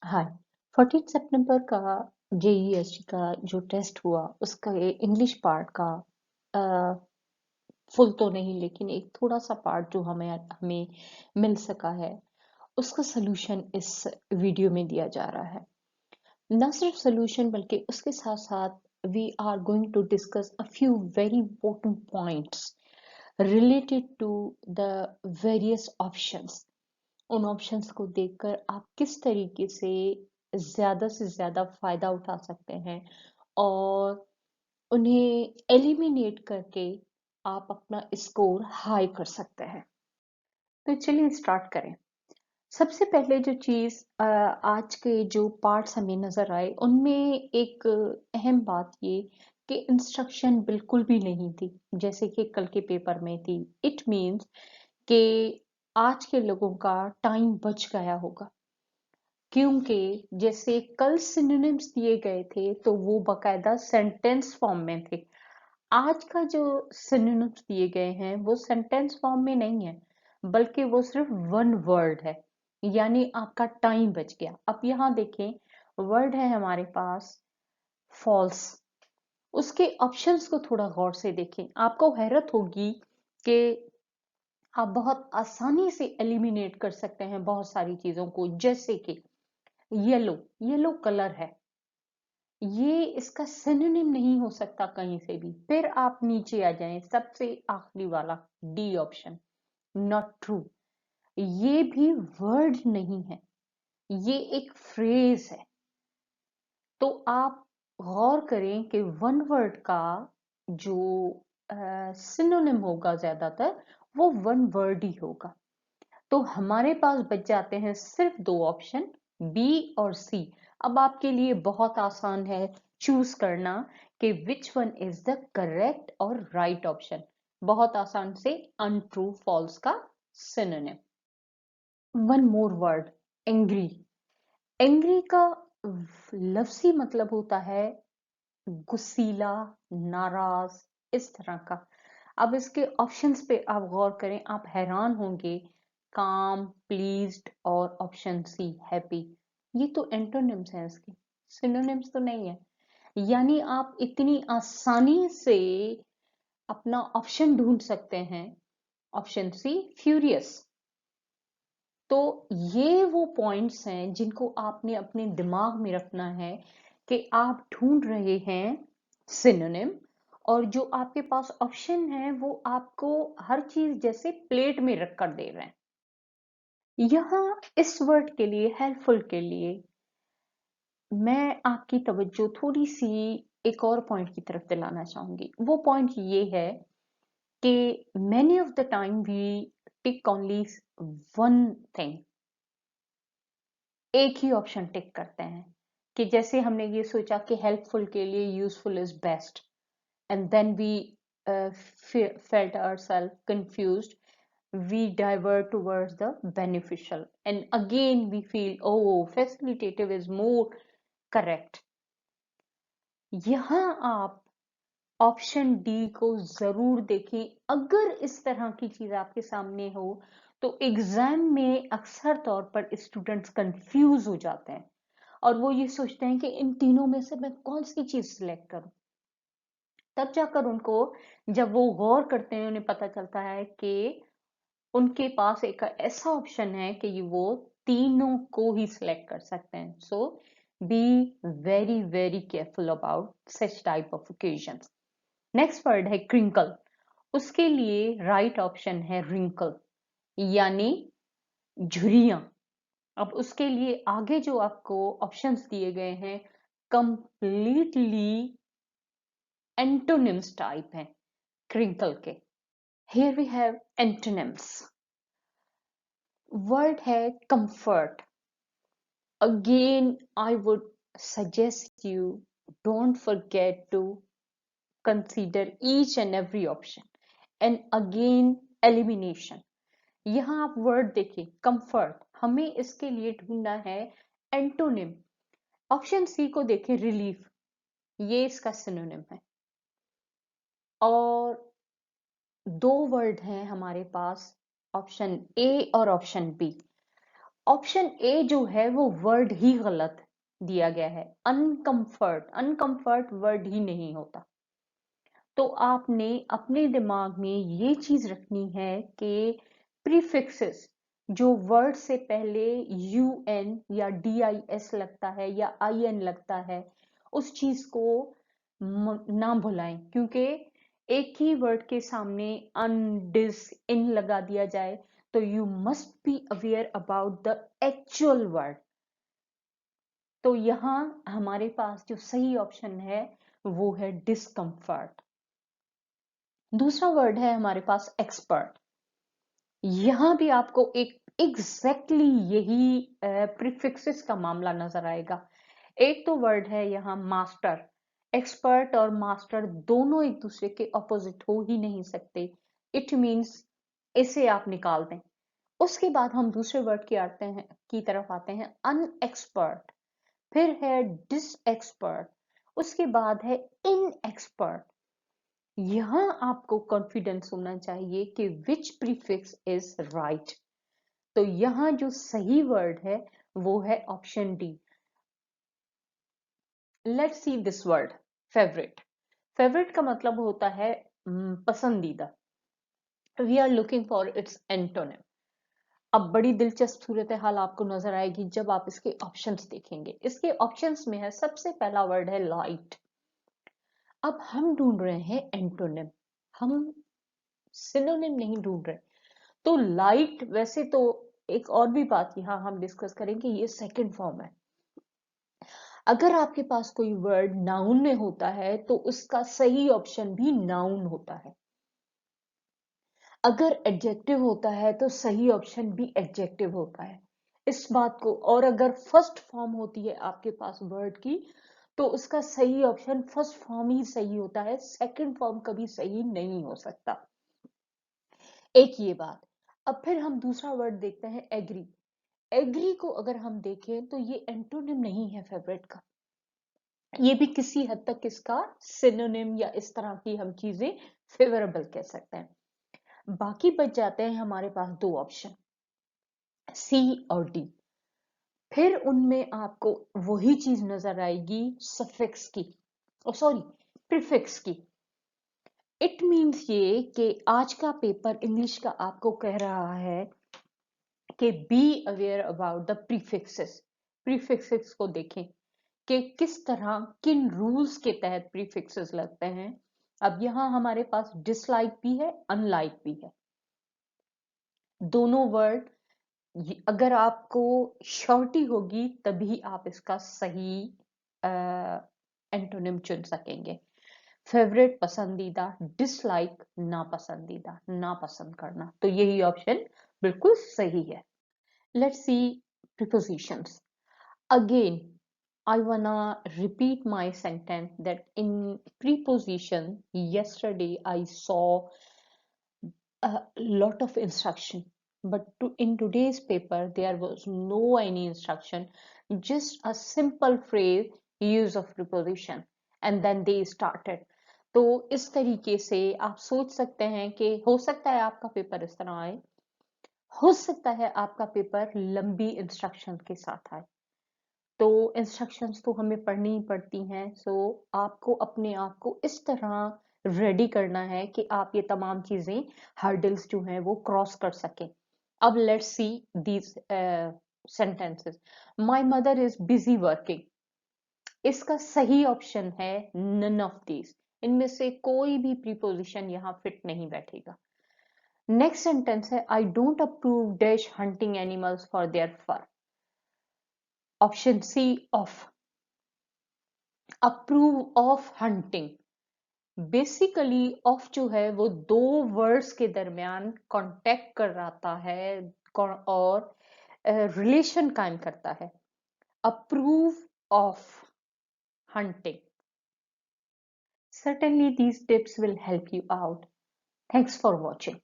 हाय। 14 सितंबर का जेईएसटी का जो टेस्ट हुआ उसका इंग्लिश पार्ट का फुल तो नहीं लेकिन एक थोड़ा सा पार्ट जो हमें हमें मिल सका है उसका सलूशन इस वीडियो में दिया जा रहा है। न सिर्फ सलूशन बल्कि उसके साथ साथ we are going to discuss a few very important points related to the various options. उन ऑप्शंस को देखकर आप किस तरीके से ज़्यादा फायदा उठा सकते हैं और उन्हें एलिमिनेट करके आप अपना स्कोर हाई कर सकते हैं। तो चलिए स्टार्ट करें। सबसे पहले जो चीज़ आज के जो पार्ट्स हमें नज़र आए उनमें एक अहम बात ये कि इंस्ट्रक्शन बिल्कुल भी नहीं थी जैसे कि कल के पेपर में थी। इट मीन्स कि आज के लोगों का टाइम बच गया होगा क्योंकि जैसे कल सिनोनिम्स दिए गए थे तो वो बकायदा सेंटेंस फॉर्म में थे। आज का जो सिनोनिम्स दिए गए हैं वो सेंटेंस फॉर्म में नहीं है बल्कि वो सिर्फ वन वर्ड है, यानी आपका टाइम बच गया। अब यहाँ देखें, वर्ड है हमारे पास फॉल्स। उसके ऑप्शंस को थोड़ा गौर से देखें, आपको हैरत होगी कि आप बहुत आसानी से एलिमिनेट कर सकते हैं बहुत सारी चीजों को। जैसे कि येलो, येलो कलर है, ये इसका सिनोनिम नहीं हो सकता कहीं से भी। फिर आप नीचे आ जाएं, सबसे आखिरी वाला डी ऑप्शन, नॉट ट्रू। ये भी वर्ड नहीं है, ये एक फ्रेज है। तो आप गौर करें कि वन वर्ड का जो सिनोनिम होगा ज्यादातर वो वन वर्ड ही होगा। तो हमारे पास बच जाते हैं सिर्फ दो ऑप्शन, बी और सी। अब आपके लिए बहुत आसान है चूज करना कि which one is the correct और राइट ऑप्शन। बहुत आसान से अनट्रू फॉल्स का synonym. One more word, angry. Angry का लफ्जी मतलब होता है गुस्सीला, नाराज, इस तरह का। अब इसके ऑप्शंस पे आप गौर करें, आप हैरान होंगे। काम, प्लीज्ड और ऑप्शन सी हैप्पी, ये तो एंटोनिम्स हैं इसके, सिनोनिम्स तो नहीं है। यानी आप इतनी आसानी से अपना ऑप्शन ढूंढ सकते हैं, ऑप्शन सी फ्यूरियस। तो ये वो पॉइंट्स हैं जिनको आपने अपने दिमाग में रखना है कि आप ढूंढ रहे हैं सिनोनिम, और जो आपके पास ऑप्शन है वो आपको हर चीज जैसे प्लेट में रख कर दे रहे हैं। यहाँ इस वर्ड के लिए, हेल्पफुल के लिए, मैं आपकी तवज्जो थोड़ी सी एक और पॉइंट की तरफ दिलाना चाहूंगी। वो पॉइंट ये है कि many of the time we tick only one thing, एक ही ऑप्शन टिक करते हैं। कि जैसे हमने ये सोचा कि हेल्पफुल के लिए useful is best, and then we felt ourselves confused, we divert towards the beneficial, and again we feel oh facilitative is more correct. यहाँ आप ऑप्शन डी को जरूर देखें। अगर इस तरह की चीज आपके सामने हो तो एग्जाम में अक्सर तौर पर स्टूडेंट्स कंफ्यूज हो जाते हैं और वो ये सोचते हैं कि इन तीनों में से मैं कौन सी चीज सिलेक्ट करूं। तब जाकर उनको, जब वो गौर करते हैं, उन्हें पता चलता है कि उनके पास एक ऐसा ऑप्शन है कि वो तीनों को ही सिलेक्ट कर सकते हैं। So be very very careful about such type of occasions. Next word है क्रिंकल। उसके लिए राइट ऑप्शन है रिंकल, यानी झुर्रियां। अब उसके लिए आगे जो आपको ऑप्शंस दिए गए हैं कंप्लीटली एंटोनिम्स टाइप हैं क्रिंकल के। Here we have antonyms. Word है comfort. Again I would suggest you, don't forget to consider each and every option, and again elimination। यहाँ आप वर्ड देखिए कंफर्ट, हमें इसके लिए ढूंढना है एंटोनिम। ऑप्शन सी को देखिए रिलीफ, ये इसका सिनोनिम है। और दो वर्ड हैं हमारे पास, ऑप्शन ए और ऑप्शन बी। ऑप्शन ए जो है वो वर्ड ही गलत दिया गया है। अनकंफर्ट, अनकंफर्ट वर्ड ही नहीं होता। तो आपने अपने दिमाग में ये चीज रखनी है कि प्रीफिक्सेस जो वर्ड से पहले UN या DIS लगता है या IN लगता है, उस चीज को ना भुलाएं, क्योंकि एक ही वर्ड के सामने अन, डिस, इन लगा दिया जाए तो you must be aware about the actual word. तो यहाँ हमारे पास जो सही ऑप्शन है वो है डिस्कम्फर्ट। दूसरा वर्ड है हमारे पास एक्सपर्ट। यहां भी आपको एक एग्जैक्टली यही प्रीफिक्सेस का मामला नजर आएगा। एक तो वर्ड है यहाँ मास्टर। एक्सपर्ट और मास्टर दोनों एक दूसरे के ऑपोजिट हो ही नहीं सकते। इट मीन्स इसे आप निकाल दें। उसके बाद हम दूसरे वर्ड की तरफ आते हैं, अनएक्सपर्ट। फिर है डिसएक्सपर्ट। उसके बाद है इनएक्सपर्ट। यहां आपको कॉन्फिडेंस होना चाहिए कि विच प्रीफिक्स इज राइट। तो यहां जो सही वर्ड है वो है option D. Let's see this word, favourite. Favourite का मतलब होता है पसंदीदा। We are looking for its antonym. अब बड़ी दिलचस्प सूरत हाल आपको नजर आएगी जब आप इसके ऑप्शंस देखेंगे। इसके ऑप्शंस में है, सबसे पहला वर्ड है लाइट। अब हम ढूंढ रहे हैं एंटोनिम, हम सिनोनिम नहीं ढूंढ रहे। तो लाइट, वैसे तो एक और भी बात यहाँ हम डिस्कस करेंगे, ये सेकंड फॉर्म है। अगर आपके पास कोई वर्ड नाउन में होता है तो उसका सही ऑप्शन भी नाउन होता है। अगर एडजेक्टिव होता है तो सही ऑप्शन भी एडजेक्टिव होता है। इस बात को, और अगर फर्स्ट फॉर्म होती है आपके पास वर्ड की तो उसका सही ऑप्शन फर्स्ट फॉर्म ही सही होता है, सेकंड फॉर्म कभी सही नहीं हो सकता। एक ये बात। अब फिर हम दूसरा वर्ड देखते हैं, एग्री। एग्री को अगर हम देखें तो ये एंटोनिम नहीं है फेवरेट का, ये भी किसी हद तक इसका सिनोनिम या इस तरह की हम चीजें फेवरेबल कह सकते हैं। बाकी बच जाते हैं हमारे पास दो ऑप्शन, सी और डी। फिर उनमें आपको वही चीज नजर आएगी सफिक्स की, सॉरी, प्रीफिक्स की। इट मीन्स ये कि आज का पेपर इंग्लिश का आपको कह रहा है कि be aware about the prefixes. Prefixes को देखें कि किस तरह, किन रूल्स के तहत प्रीफिक्सेस लगते हैं। अब यहाँ हमारे पास डिसलाइक भी है, अनलाइक भी है। दोनों वर्ड, अगर आपको श्योरिटी होगी तभी आप इसका सही एंटोनिम चुन सकेंगे। फेवरेट पसंदीदा, डिसलाइक नापसंदीदा, नापसंद करना, तो यही ऑप्शन बिल्कुल सही है। Let's see prepositions. Again, I wanna repeat my sentence that in preposition, yesterday I saw a lot of instruction, but in today's paper there was no any instruction, just a simple phrase, use of preposition, and then they started. तो इस तरीके से आप सोच सकते हैं कि हो सकता है आपका पेपर इस तरह आए, हो सकता है आपका पेपर लंबी इंस्ट्रक्शन के साथ आए। तो इंस्ट्रक्शंस तो हमें पढ़नी ही पड़ती हैं, सो आपको अपने आप को इस तरह रेडी करना है कि आप ये तमाम चीजें, हर्डल्स जो हैं वो क्रॉस कर सकें। अब let's see these sentences. My mother is busy working. इसका सही ऑप्शन है नन ऑफ दीज। इनमें से कोई भी प्रीपोजिशन यहाँ फिट नहीं बैठेगा। नेक्स्ट सेंटेंस है, I don't approve dash hunting animals for their fur. Option C of, approve of hunting. Basically of जो है वो दो वर्ड्स के दरमियान कांटेक्ट कर रहा है और रिलेशन कायम करता है। Approve of hunting. Certainly these tips will help you out. Thanks for watching.